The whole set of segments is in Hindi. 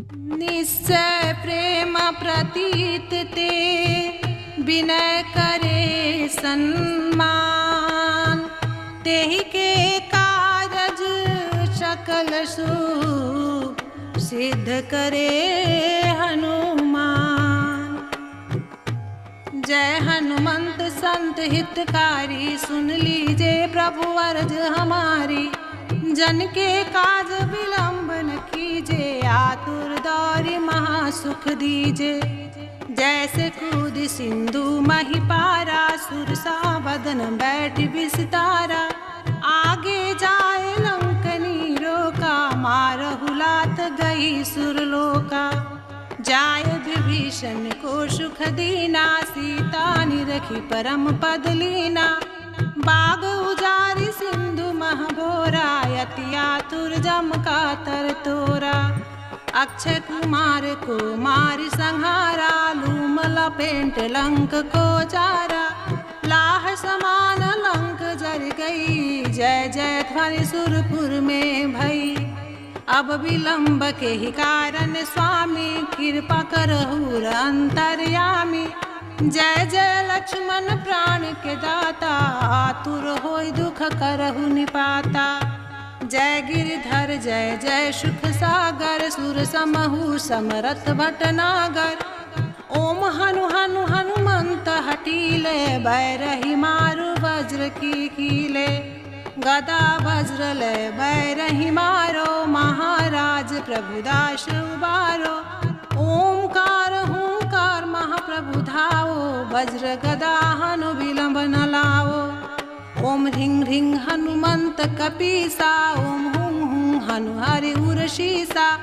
निश्चय प्रेम प्रतीत ते विनय करे सम्मान। तेहि के कारज सकल शुभ सिद्ध करे हनुमान। जय हनुमंत संत हितकारी, सुन लीजिए प्रभु अर्ज हमारी। जन के काज विलंब न कीजे, आतुर दौरि महासुख दीजे। जैसे कूद सिंधु मही पारा, सुरसा बदन बैठ विस्तारा। आगे जाए लंकनी रोका, मारहु लात गई सुरलोका। जाय विभीषण को सुख दीना, सीता निरखी परम पद लीना। बाग उजारि सिंधु महबोरा, यति आतुर जम का तर तोरा। अक्षय कुमार को मार संहारा, लूम लपेट लंक को चारा। लाह समान लंक जर गई, जय जय ध्वनि सुरपुर में भई। अब विलंब के ही कारण स्वामी, कृपा करहु अंतर्यामी। जय जय लक्ष्मण प्राण के दाता, आतुर होय दुख करहु निपाता। जय गिरिधर जय जय सुख सागर, सुर समहु समरथ भटनागर। ओम हनु हनु हनुमंत हटीले, बैरही मारु वज्र की कीले। गदा वज्र ले बैरही मारो, महाराज प्रभुदास उबारो। ओमकार हुंकार महाप्रभु धाओ, वज्र गदा हनु विलंब न लाओ। ओम ह्रीं ह्रीं हनुमंत कपीसा, ओम हुं हुं हनु हरि उरशीसा।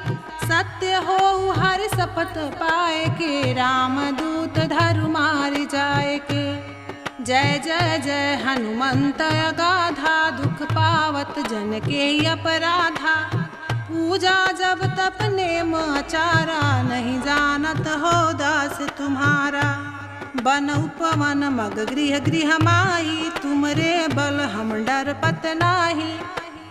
सत्य हो हर शपथ पाए के, रामदूत धरु मार जाए के। जय जय जय हनुमंत अगाधा, दुख पावत जन के अपराधा। पूजा जब तप नेम आचारा, नहीं जानत हो दास तुम्हारा। बन उपवन मग गृह गृह माही, तुमरे बल हम डर पत नाही।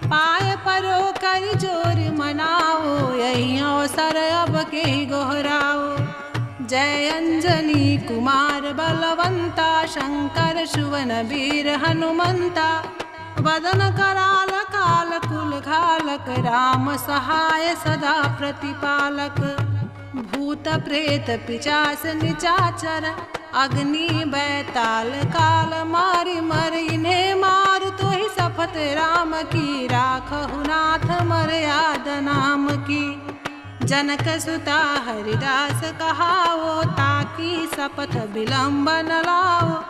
पाय परो कर जोर मनाओ, यही अवसर अब के गोहराओ। जय अंजनी कुमार बलवंता, शंकर सुवन वीर हनुमंता। वदन कराल काल कुल घालक, राम सहाय सदा प्रतिपालक। भूत प्रेत पिचास निचाचर, अग्नि बैताल काल मारि मर। इन्हें मार तो ही शपथ राम की, राखहु नाथ मर्याद नाम की। जनक सुता हरिदास कहाओ, ताकि शपथ विलंब न लाओ।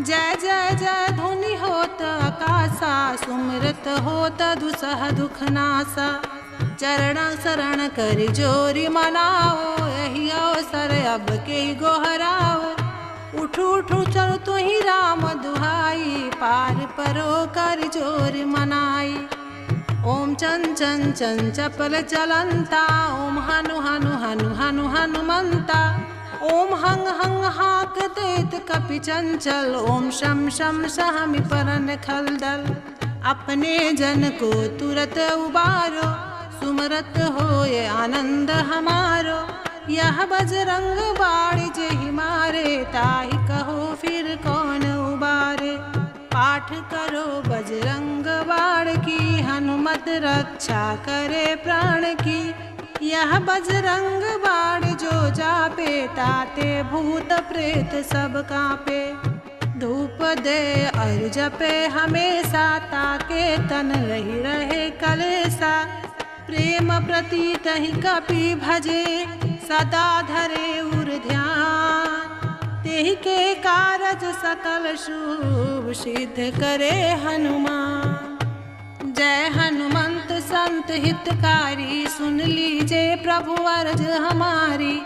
जय जय जय धुनि होत आकाशा, सुमिरत होत दुसह दुख नासा। चरण शरण कर जोरी मनाओ, यही अवसर अब के गोहराओ। उठू उठू चलो तो ही राम दुहाई, पार परो कर जोर मनाई। ओम चंचन चन चपल चलंता, ओम हनु हनु हनु हनु हनुमंता। ओम हंग हंग हाक देत कपि चंचल, ओम शम शम सहमि परन खलदल। अपने जन को तुरत उबारो, सुमरत होए आनंद हमारो। यह बजरंग बाण जेहि मारे, ताहि कहो फिर कौन उबारे। पाठ करो बजरंग बाण की, हनुमत रक्षा करे प्राण की। यह बजरंग बाण जो जापे, ताते भूत प्रेत सब कांपे। धूप दे और जपे हमेशा, ताके तन रही रहे कलेसा। प्रेम प्रतीत ही कपि भजे, सदा धरे उर ध्यान। तेहि के कारज सकल शुभ सिद्ध करे हनुमान। जय हनुमंत संत हितकारी, सुन लीजिए प्रभु अर्ज हमारी।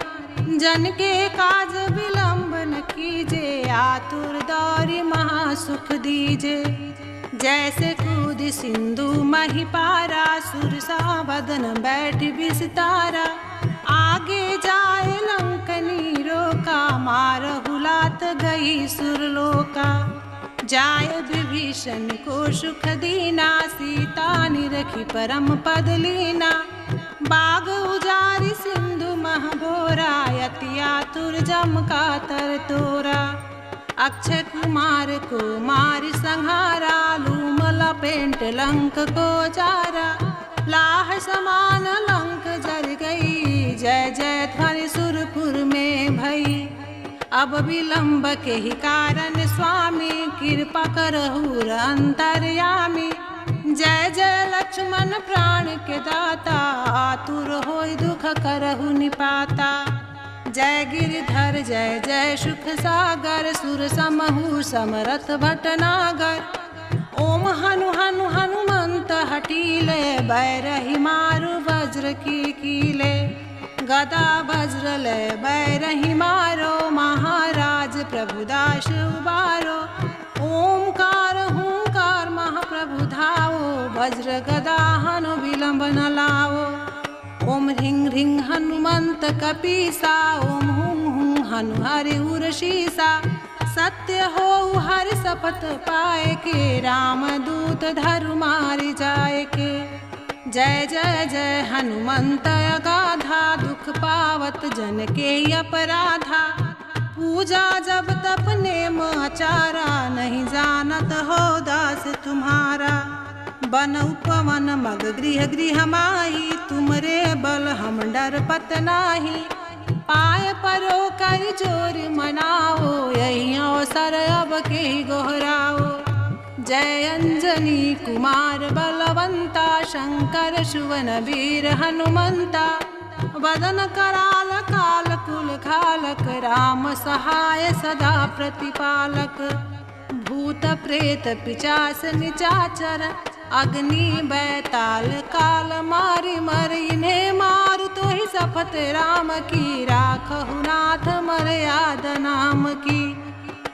जन के काज विलंब न कीजे, आतुर दौरि महासुख दीजे। जैसे कूद सिंधु मही पारा, सुरसा बदन बैठ विस्तारा। आगे जाए लंकनी रोका, मारहु लात गई सुरलोका। जाय विभीषण को सुख दीना, सीता निरखी परम पद लीना। बाग उजारि सिंधु यति आतुर जम का तर तोरा। अक्षय कुमार को मारी संहारा, लूम लपेट लंक को जारा। लाह समान लंक जर गई, जय जय ध्वनि सुरपुर में भई। अब विलंब के ही कारण स्वामी, कृपा करहु अंतर्यामी। जय जय लक्ष्मण प्राण के दाता, आतुर होय दुख करहु निपाता। जय गिरधर जय जय सुख सागर, सुर समहु समरथ भटनागर। ओम हनु हनु हनुमंत हटीले, बैरही मारु वज्र की कीले। गदा वज्र ले बैरही मारो, महाराज प्रभुदास उबारो। ओमकार हुंकार महाप्रभु धाओ, वज्र गदा हनु विलंब न लाओ। ओम ह्रीं ह्रीं हनुमंत कपीसा, ओम हुं हुं हनु हरि उर्षीसा। सत्य हो हरि शपथ पाए के, रामदूत धरु मारि जाए के। जय जय जय हनुमंत अगाधा, दुख पावत जन के अपराधा। पूजा जब तप नेम आचारा, नहीं जानत हो दास तुम्हारा। बन उपवन मग गृह गृह माही, तुमरे बल हम डर पत नाही। पाय परो कर जोर मनाओ, यही अवसर अब के गोहराओ। जय अंजनी कुमार बलवंता, शंकर सुवन वीर हनुमंता। वदन कराल काल कुल खालक, राम सहाय सदा प्रतिपालक। भूत प्रेत पिचास निचाचर, अग्नि बैताल काल मारि मर। इन्हें मारु तो ही शपथ राम की, राखहु नाथ मर्याद नाम की।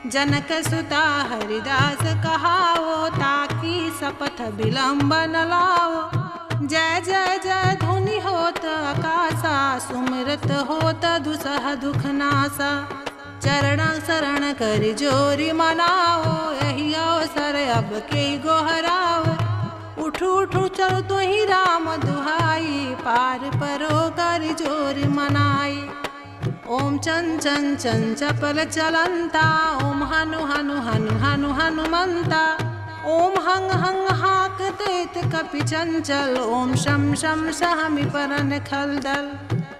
जनक सुता हरिदास कहाओ, ताकि शपथ विलंब न लाओ। जय जय जय धुनि होत आकाशा, सुमिरत होत दुसह दुख नासा। चरण शरण कर जोरी मनाओ, यही अवसर अब के गोहराओ। उठू उठू चल तो ही राम दुहाई, पार परो कर जोर मनाई। ओम चन चन चन चपल चलंता, ओम हनु हनु हनु हनु हनुमंता। ओम हंग हंग हाक देत कपि चंचल, ओम शम शम सहमि परन खलदल।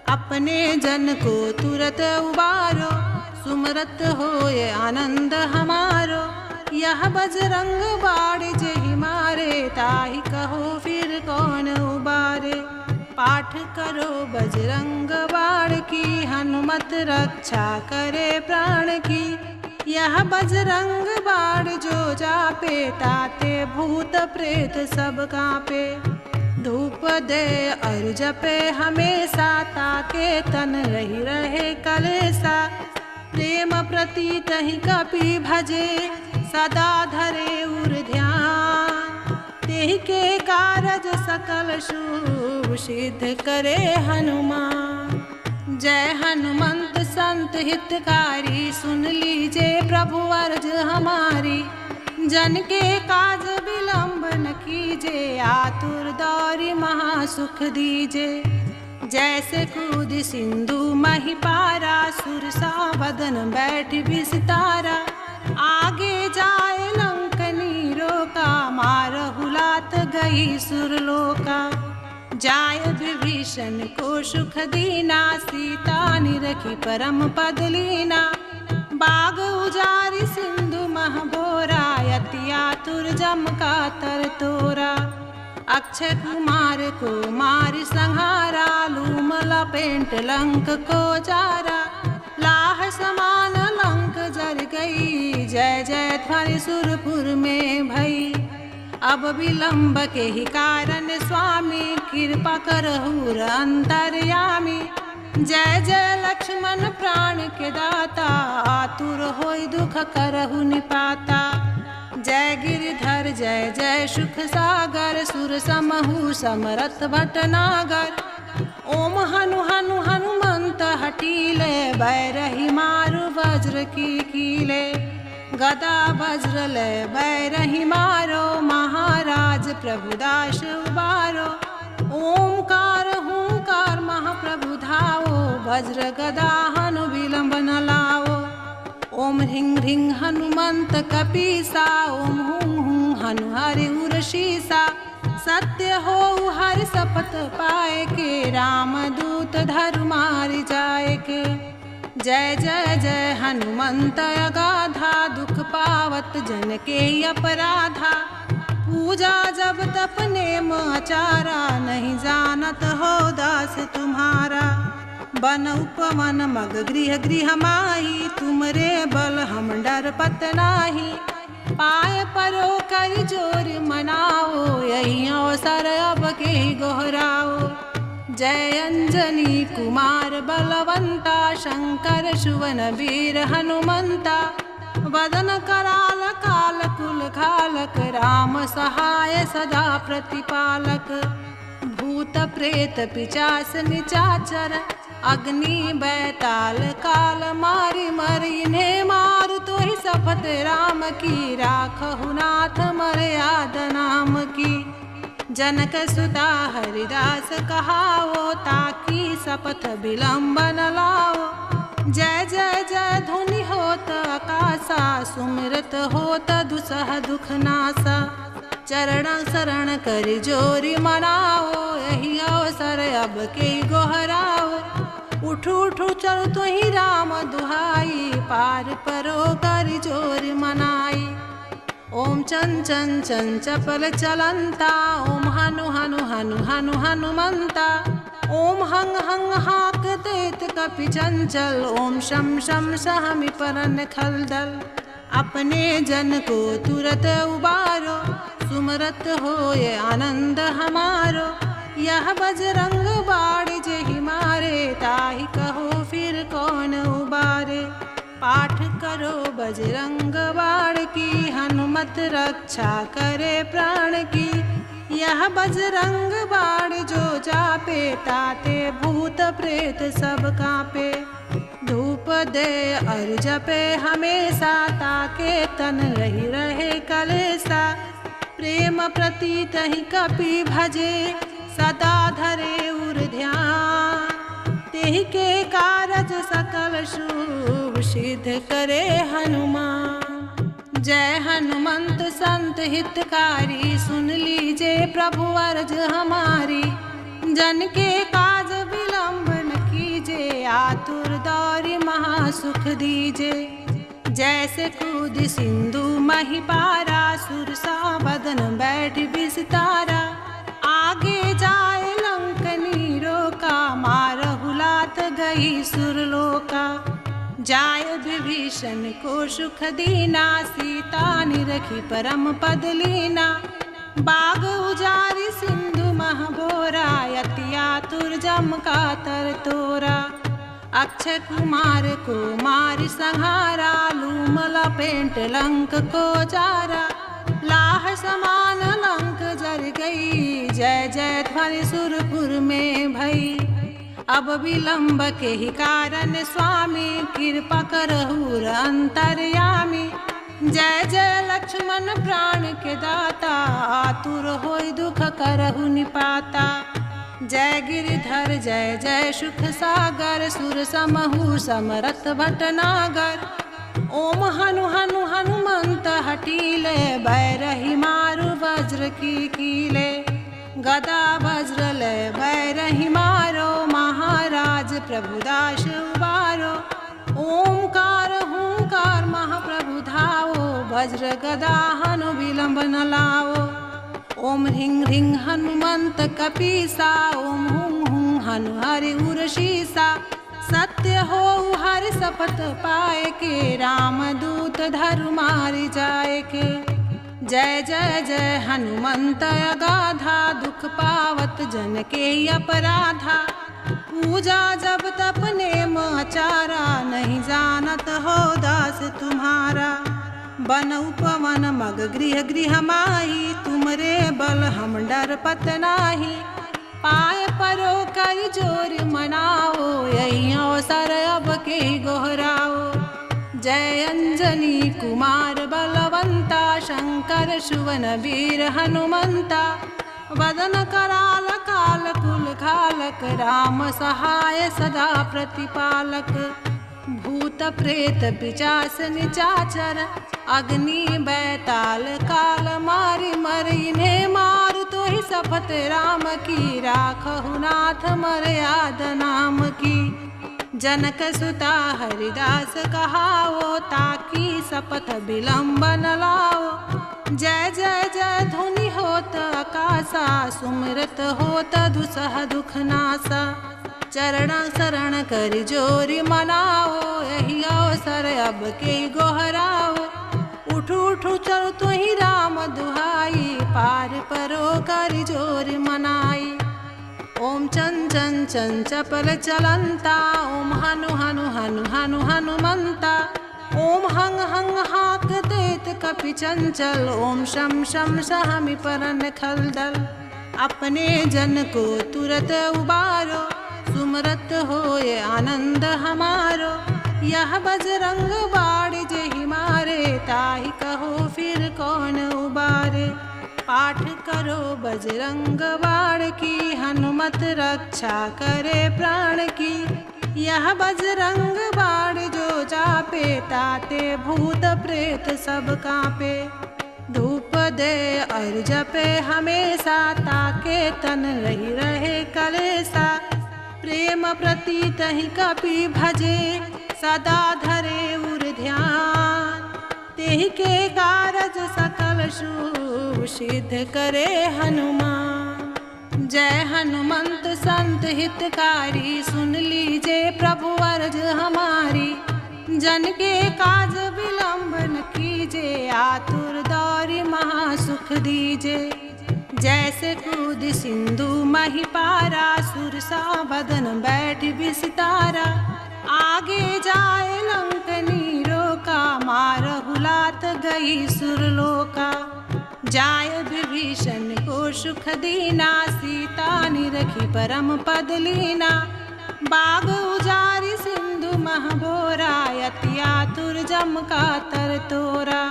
अपने जन को तुरत उबारो, सुमरत होए आनंद हमारो। यह बजरंग बाण जेहि मारे, ताहि कहो फिर कौन उबारे। पाठ करो बजरंग बाण की, हनुमत रक्षा करे प्राण की। यह बजरंग बाण जो जापे, ताते भूत प्रेत सब कांपे। धूप दे और जपे हमेशा, ताके तन रही रहे कलेसा। प्रेम प्रति तहि कपि भजे, सदा धरे उर ध्यान। तेहि के कारज सकल शुभ, सिद्ध करे हनुमान। जय हनुमंत संत हितकारी, सुन लीजे प्रभु अर्ज हमारी। जन के काज विलंब न कीजे, आतुर दौरी महासुख दीजे। जैसे कूद सिंधु मही पारा, सुरसा बदन बैठ विस्तारा। आगे जाए लंकनी रोका, मारहु लात गई सुरलोका। जाय विभीषण को सुख दीना, सीता निरखी परम पद लीना। बाग उजारी सिंधु महबोरा, यति आतुर जम का तर तोरा। अक्षय कुमार को मारि संहारा, लूम लपेट लंक को जारा। लाह समान लंक जर गई, जय जय ध्वनि सुरपुर में भई। अब विलंब के ही कारण स्वामी, कृपा करहु अंतर्यामी। जय जय लक्ष्मण प्राण के दाता, आतुर होय दुख करहु निपाता। जय गिरधर जय जय सुख सागर, सुर समहु समरथ भटनागर। ओम हनु हनु हनुमंत हटीले, बैरही मारु वज्र की कीले। गदा वज्र ले बैरही मारो, महाराज प्रभुदास उबारो। ओमकार हुंकार महाप्रभु धाओ, वज्र गदा ओम ह्रीं ह्रीं हनुमंत कपीसा, ओम हुं हुं हनु हरि उर्षीसा। सत्य हो हर शपथ पाए के, रामदूत धरु मारि जाए के। जय जय जय हनुमंत अगाधा, दुख पावत जन के अपराधा। पूजा जब तप नेम आचारा, नहीं जानत हो दास तुम्हारा। बन उपवन मग गृह गृह माही, तुमरे बल हम डर पत नाही। पाए परो कर जोर मनाओ, यही अवसर अब के गोहराओ। जय अंजनी कुमार बलवंता, शंकर सुवन वीर हनुमंता। वदन कराल काल कुल खालक, राम सहाय सदा प्रतिपालक। भूत प्रेत पिचास निचाचर, अग्नि बैताल काल मारि मर। इन्हें मारु तो ही शपथ राम की, राखहु नाथ मर्याद नाम की। जनक सुता हरिदास कहाओ, ताकि शपथ विलंब न लाओ। जय जय जय धुनि होत आकाशा, सुमिरत होत दुसह दुख नासा। चरण शरण कर जोरी मनाओ, यही अवसर अब के गोहराओ। उठू उठू चल तो ही राम दुहाई, पार परो कर जोर मनाई। ओम चंचन चंचपल चलंता, ओम हनु हनु हनु हनु हनुमंता। ओम हंग हंग हाक देत कपि चंचल, ओम शम शम सहमि परन खलदल। अपने जन को तुरत उबारो, सुमरत होए आनंद हमारो। यह बजरंग बाण जेहि मारे, ताहि कहो फिर कौन उबारे। पाठ करो बजरंग बाण की, हनुमत रक्षा करे प्राण की। यह बजरंग बाण जो जापे, ताते भूत प्रेत सब कांपे। धूप दे और जपे हमेशा, ताके तन रही रहे कलेसा। प्रेम प्रतीत ही कपि भजे, सदा धरे उर ध्यान। तेहि के कारज सकल शुभ, सिद्ध करे हनुमान। जय हनुमंत संत हितकारी, सुन लीजे प्रभु अर्ज हमारी। जन के काज विलंब न कीजे, आतुर दौरि महासुख दीजे। जैसे कूद सिंधु मही पारा, सुरसा बदन बैठ विस्तारा। आगे जाए लंकनी रोका, मारहु लाथ गई सुरलोका। जाय विभीषण को सुख दीना, सीता निरखी परम पद लीना। बाग उजारि सिंधु मह बोरा, यति आतुर जम का तर तोरा। अक्षय कुमार को मारि संहारा, लूम लपेट लंक को जारा। लाह समान लंक जर गई, जय जय ध्वनि सुरपुर में भई। अब विलंब के ही कारण स्वामी, कृपा करहु अंतर्यामी। जय जय लक्ष्मण प्राण के दाता, आतुर होय दुख करहु निपाता। जय गिरिधर जय जय सुख सागर, सुर समहु समरथ भटनागर। ओम हनु हनु हनुमंत हटीले, बैरही मारु वज्र की कीले। गदा वज्र ले बैरही मारो, महाराज प्रभुदास उबारो। ओमकार हुंकार महाप्रभु धाओ, वज्र गदा हनु विलंब न लाओ। ओम ह्रीं ह्रीं हनुमंत कपीसा, ओम हुं हुं हनु हरि उर्षीसा। सत्य हो हर शपथ पाए के, रामदूत धरु मारि जाए के। जय जय जय हनुमंत अगाधा, दुख पावत जन के अपराधा। पूजा जब तप नेम आचारा, नहीं जानत हो दास तुम्हारा। बन उपवन मग गृह गृह माही, तुमरे बल हम डर पत नाही। पाए परो कर जोर मनाओ, यही अवसर अब के गोहराओ। जय अंजनी कुमार बलवंता, शंकर सुवन वीर हनुमंता। वदन कराल काल कुल खालक, राम सहाय सदा प्रतिपालक। भूत प्रेत पिचास निचाचर अग्नि बैताल काल मारि मर इन्हें मारु तो ही शपथ राम की राखहु नाथ मर्याद नाम की। जनक सुता हरिदास कहाओ ताकि शपथ विलंब न लाओ। जय जय जय ध्वनि होत आकाशा सुमिरत होत दुसह दुख नासा। चरण शरण कर जोरी मनाओ यही अवसर अब के गोहराओ। उठू उठू चल तु ही राम दुहाई पार परो कर जोर मनाई। ओम चन चन चन चपल चलंता ओम हनु हनु हनु हनु हनुमंता। ओम हंग हंग हाक देत कपि चंचल ओम शम शम सहमि परन खलदल। अपने जन को तुरत उबारो सुमरत होए आनंद हमारो। यह बजरंग बाण जेहि मारे ताहि कहो फिर कौन उबारे। पाठ करो बजरंग बाण की हनुमत रक्षा करे प्राण की। यह बजरंग बाण जो जापे ताते भूत प्रेत सब कांपे। धूप दे और जपे हमेशा ताके तन रही रहे कलेसा। प्रेम प्रति तहि कपि भजे सदा धरे उर ध्यान। तेहि के कारज सकल शुभ सिद्ध करे हनुमान। जय हनुमंत संत हितकारी सुन लीजे प्रभु अर्ज हमारी। जन के काज विलंब न कीजे आतुर दौरी महासुख दीजे। जैसे कूद सिंधु मही पारा सुरसा बदन बैठ बिसितारा। आगे जाए लंकनी रोका मारहु लात गई सुरलोका। जाय विभीषण को सुख दीना सीता निरखी परम पद लीना। बाग उजारी सिंधु महबोरा यति आतुर जम का तर तोरा।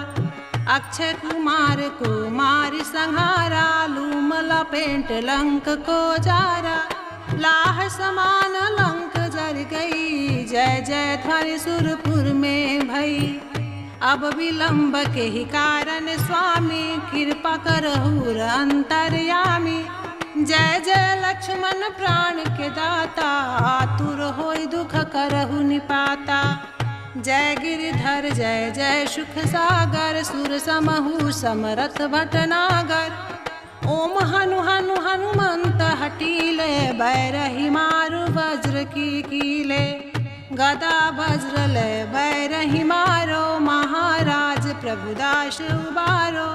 अक्षय कुमार को मारि संहारा लूम लपेट लंक को जारा। लाह समान लंक जर गई जय जय ध्वनि सुरपुर में भई। अब विलंब के ही कारण स्वामी कृपा करहु अंतर्यामी। जय जय लक्ष्मण प्राण के दाता आतुर होय दुख करहु निपाता। जय गिरिधर जय जय सुख सागर सुर समहु समरथ भटनागर। ओम हनु हनु हनुमंत हटीले बैरही मारु वज्र की कीले। गदा वज्र ले बैरही मारो महाराज प्रभुदास उबारो।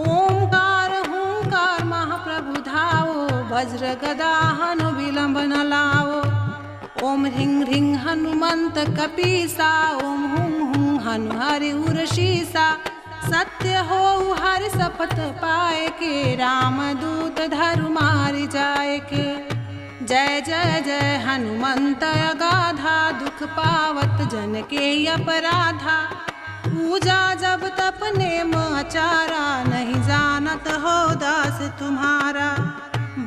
ओंकार हुंकार महाप्रभु धाओ वज्र गदा हनु विलंब न लाओ। ओम ह्रीं ह्रीं हनुमंत कपीसा ओम हुं हुं हनु हरि उरशीसा। सत्य हो हर शपथ पाए के राम दूत धरु मारि जाए के। जय जय जय हनुमंत अगाधा दुख पावत जन के अपराधा। पूजा जब तप नेम आचारा नहीं जानत हो दास तुम्हारा।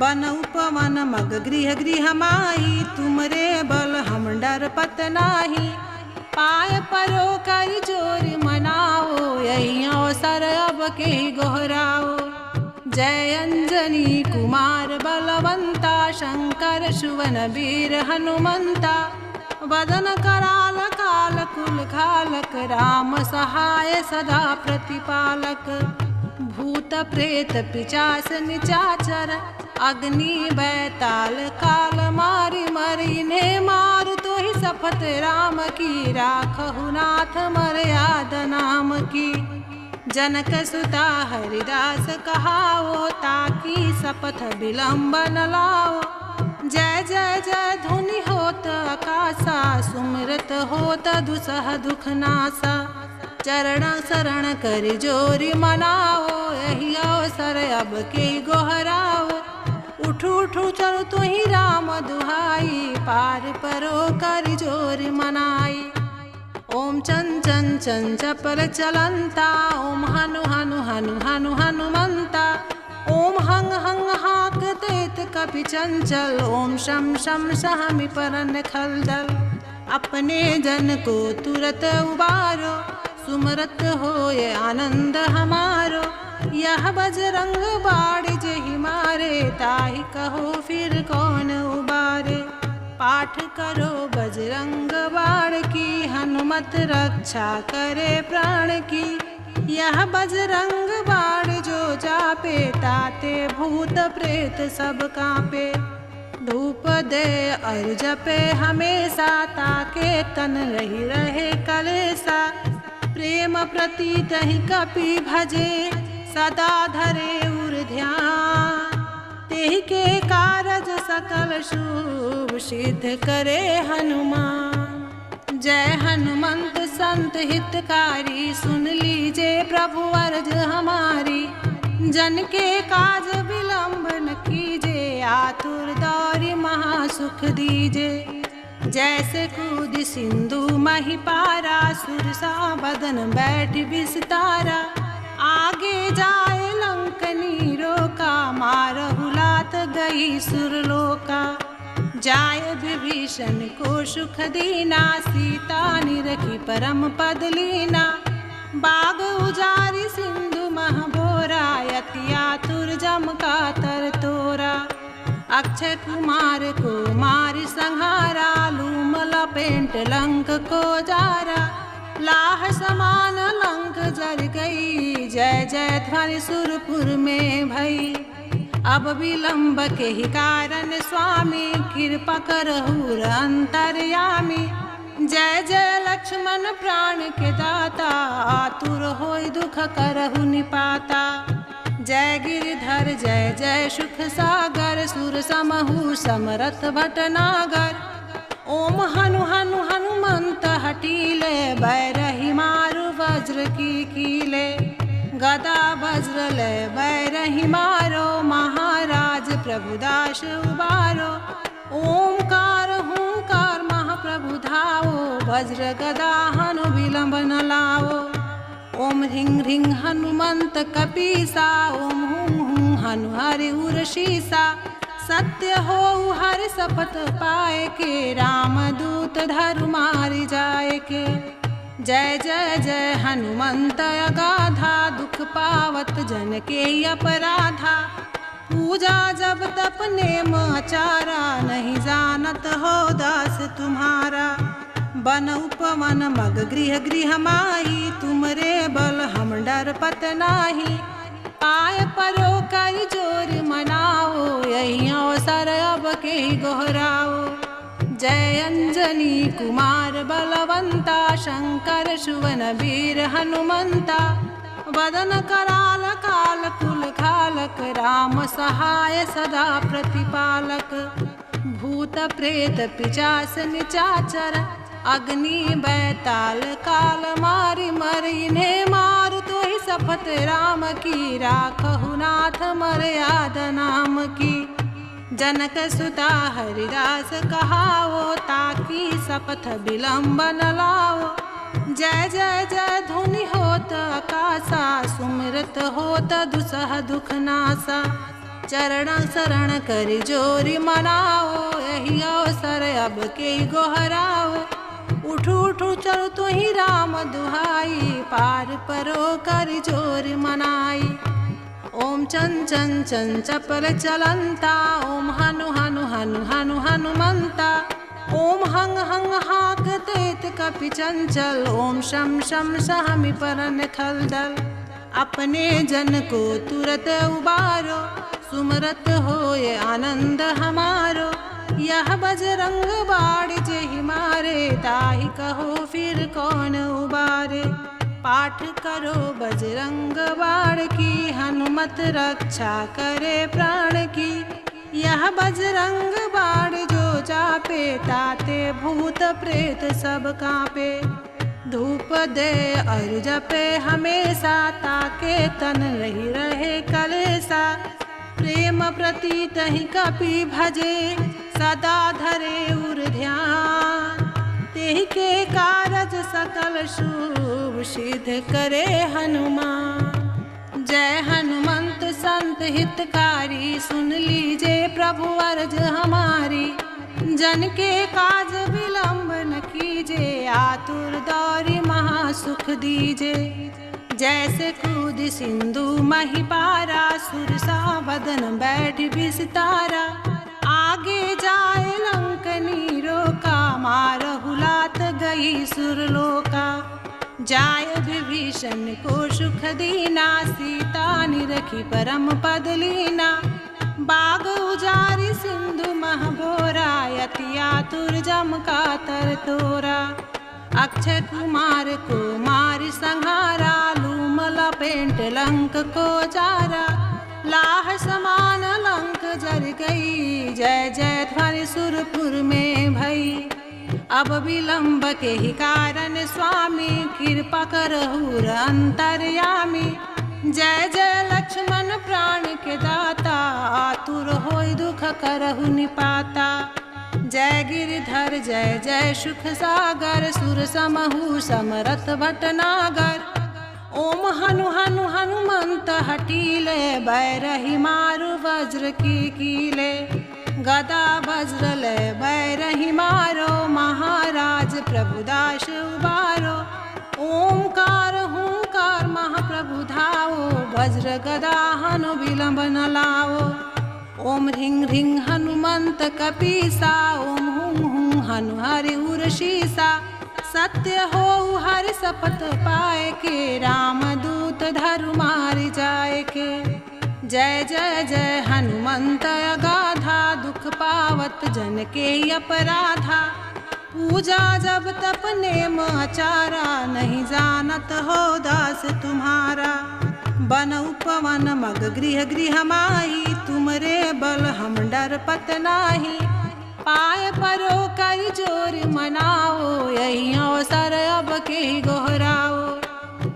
बन उपवन मग गृह गृह माही तुमरे बल हम डर पत नाही। पाय परो कर जोर मनाओ यही अवसर अब के गोहराओ। जय अंजनी कुमार बलवंता शंकर सुवन वीर हनुमंता। वदन कराल काल कुल खालक राम सहाय सदा प्रतिपालक। भूत प्रेत पिचास निचाचर अग्नि बैताल काल मारि मर इन्हें मारु तो ही शपथ राम की राखहु नाथ मर्याद नाम की। जनक सुता हरिदास कहाओ ताकि शपथ विलंब न लाओ। जय जय जय ध्वनि होत आकाशा सुमिरत होत दुसह दुख नासा। चरण शरण कर जोरी मनाओ यही अवसर अब के गोहराओ। उठू उठू चल तु ही राम दुहाई पार परो कर जोर मनाई। ओम चन चन चन चपल चलंता ओम हनु हनु हनु हनु हनुमंता। ओम हंग हंग हाक देत कपि चंचल ओम शम शम सहमि परन खलदल। अपने जन को तुरत उबारो, सुमरत होए आनंद हमारो। यह बजरंग बाण जेहि मारे, ताहि कहो फिर कौन उबारे। पाठ करो बजरंग बाण की, हनुमत रक्षा करे प्राण की। यह बजरंग बाण जो जापे, ताते भूत प्रेत सब कांपे। धूप दे और जपे हमेशा, ताके तन रही रहे कलेसा। प्रेम प्रतीत ही कपि भजे, सदा धरे उर ध्यान। तेहि के कारज सकल शुभ, सिद्ध करे हनुमान। जय हनुमंत संत हितकारी, सुन लीजे प्रभु अर्ज हमारी। जन के काज विलंब न कीजे, आतुर दौरि महासुख दीजे। जैसे कूद सिंधु मही पारा, सुरसा बदन बैठ विस्तारा। आगे जाए लंकनी रोका, मारहु लात गई सुरलोका। जाय विभीषण को सुख दीना, सीता निरखी परम पद लीना। बाग उजारी सिंधु मह बोरा, यति आतुर जम का तर तोरा। अक्षय कुमार को मारि संहारा, लूम लपेट लंक को जारा। लाह समान लंक जर गई, जय जय ध्वनि सुरपुर में भई। अब विलंब के ही कारण स्वामी, कृपा करहु अंतर्यामी। जय जय लक्ष्मण प्राण के दाता, आतुर होय दुख करहु निपाता। जय गिरिधर जय जय सुख सागर, सुर समहु समरथ भटनागर। ओम हनु हनु हनुमंत हटीले, बैरही मारु वज्र की कीले। गदा वज्र ले बैरही मारो, महाराज प्रभुदास उबारो। ओमकार हुंकार महाप्रभु धावो, वज्र गदा हनु विलंब न लावो। ओम ह्रीं ह्रीं हनुमंत कपीसा, ओम हुं हुं हनु हरि उरशीसा। सत्य हो हर शपथ पाए के, रामदूत धरु मारि जाए के। जय जय जय हनुमंत अगाधा, दुख पावत जन के अपराधा। पूजा जब तप नेम आचारा, नहीं जानत हो दास तुम्हारा। बन उपवन मग गृह गृह माही, तुमरे बल हम डरपत नाही। पाय परो कर जोर मनाओ, यही अवसर अब के गोहराओ। जय अंजनी कुमार बलवंता, शंकर सुवन वीर हनुमंता। वदन कराल काल कुल खालक, राम सहाय सदा प्रतिपालक। भूत प्रेत पिशाच निचाचर, अग्नि बैताल काल मारि मर। इन्हें मार तो ही शपथ राम की, राखहु नाथ मर्याद नाम की। जनक सुता हरिदास कहावो, ताकि शपथ विलंब न लाओ। जय जय जय धुनि होत आकाशा, सुमिरत होत दुसह दुख नासा। चरण शरण कर जोरि मनाओ, यही अवसर अब के गोहराओ। उठू उठू चलो तो ही राम दुहाई, पार परो कर जोर मनाई। ओम चन चन चन चपल चलंता, ओम हनु हनु हनु हनु हनुमंता। ओम हंग हंग हाक तेत कपि चंचल, ओम शम शम सहमि परन खलदल। अपने जन को तुरत उबारो, सुमरत होए आनंद हमारो। यह बजरंग बाण जेहि मारे, ताहि कहो फिर कौन उबारे। पाठ करो बजरंग बाण की, हनुमत रक्षा करे प्राण की। यह बजरंग बाण जो जापे, ताते भूत प्रेत सब कांपे। धूप दे और जपे हमेशा, ताके तन रही रहे कलेसा। प्रेम प्रतीत ही कपि भजे, सदा धरे उर ध्यान। तेहि के कारज सकल शुभ, सिद्ध करे हनुमान। जय हनुमंत संत हितकारी, सुन लीजे प्रभु अर्ज हमारी। जन के काज विलंब न की। आतुर दौरी महासुख दीजे। जैसे कूद सिंधु मही पारा, सुरसा बदन बैठ विस्तारा। आगे जाए लंकनी रोका, मारहु लात गई सुरलोका। जाय विभीषण को सुख दीना, सीता निरखी परम पद लीना। बाग उजारी सिंधु मह बोरा, यति आतुर जम का तर तोरा। अक्षय कुमार को मारि संहारा, लूम लपेट लंक को जारा। लाह समान लंक जर गई, जय जय ध्वनि सुरपुर में भई। अब विलंब के ही कारण स्वामी, कृपा करहु अंतर्यामी। जय जय लक्ष्मण प्राण के दाता, आतुर होय दुख करहु निपाता। जय गिरिधर जय जय सुख सागर, सुर समहु समरथ भटनागर। ओम हनु हनु हनुमंत हटीले, बैरही मारु वज्र की कीले। गदा वज्र ले बैरही मारो, महाराज प्रभुदास उबारो। ओमकार हुंकार महाप्रभु धाओ, वज्र गदा हनु विलंब न लाओ। ओम ह्रीं ह्रीं हनुमंत कपीसा, ओम हुं हुं हनु हरि उर्षीसा। सत्य हो हरि शपथ पाए के, रामदूत धरु मारि जाए के। जय जय जय हनुमंत अगाधा, दुख पावत जन के अपराधा। पूजा जब तप नेम आचारा, नहीं जानत हो दास तुम्हारा। बन उपवन मग गृह गृह माही, तुमरे बल हम डर पत नाही। पाए परो कर जोर मनाओ, यही अवसर अब के गोहराओ।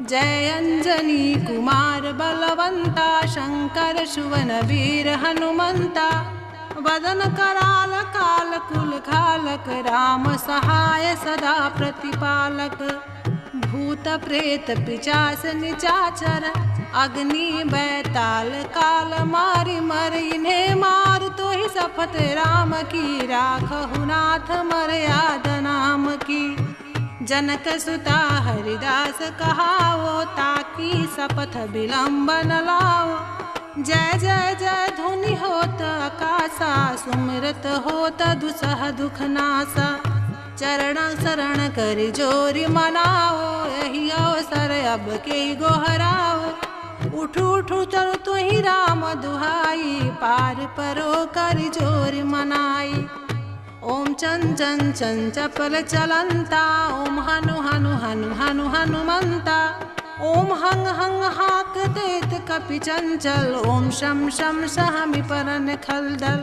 जय अंजनी कुमार बलवंता, शंकर सुवन वीर हनुमंता। वदन कराल काल कुल खालक, राम सहाय सदा प्रतिपालक। भूत प्रेत पिशाच निचाचर, अग्नि बैताल काल मारि मर। इन्हें मार तो ही शपथ राम की, राखहु नाथ मर्याद नाम की। जनक सुता हरिदास कहाओ, ताकि शपथ विलंब न लाओ। जय जय जय धुनि होत आकाशा, सुमिरत होत दुसह दुख नासा। चरण शरण कर जोरि मनाओ, यही अवसर अब के गोहराओ। उठू उठू चलो तुहि राम दुहाई, पार परो कर जोरि मनाई। ओम चंचन चंचपल चलंता, ओम हनु हनु हनु हनु हनुमंता। ओम हंग हंग हाक देत कपि चंचल, ओम शम शम सहमि परन खलदल।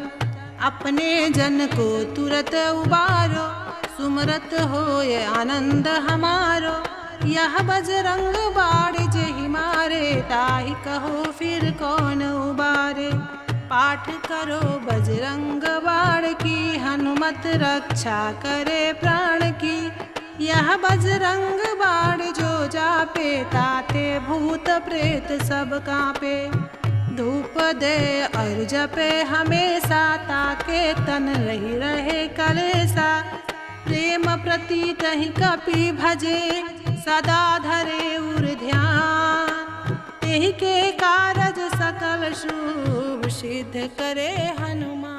अपने जन को तुरत उबारो, सुमरत होय आनंद हमारो। यह बजरंग बाण जेहि मारे, ताहि कहो फिर कौन उबारे। पाठ करो बजरंग बाण की, हनुमत रक्षा करे प्राण की। यह बजरंग बाण जो जापे, ताते भूत प्रेत सब कांपे। धूप दे और जपे हमेशा, ताके तन रही रहे कलेसा। प्रेम प्रतीत ही कपि भजे, सदा धरे उर ध्यान। तेहि के कारज सकल शुभ सिद्ध करे हनुमान।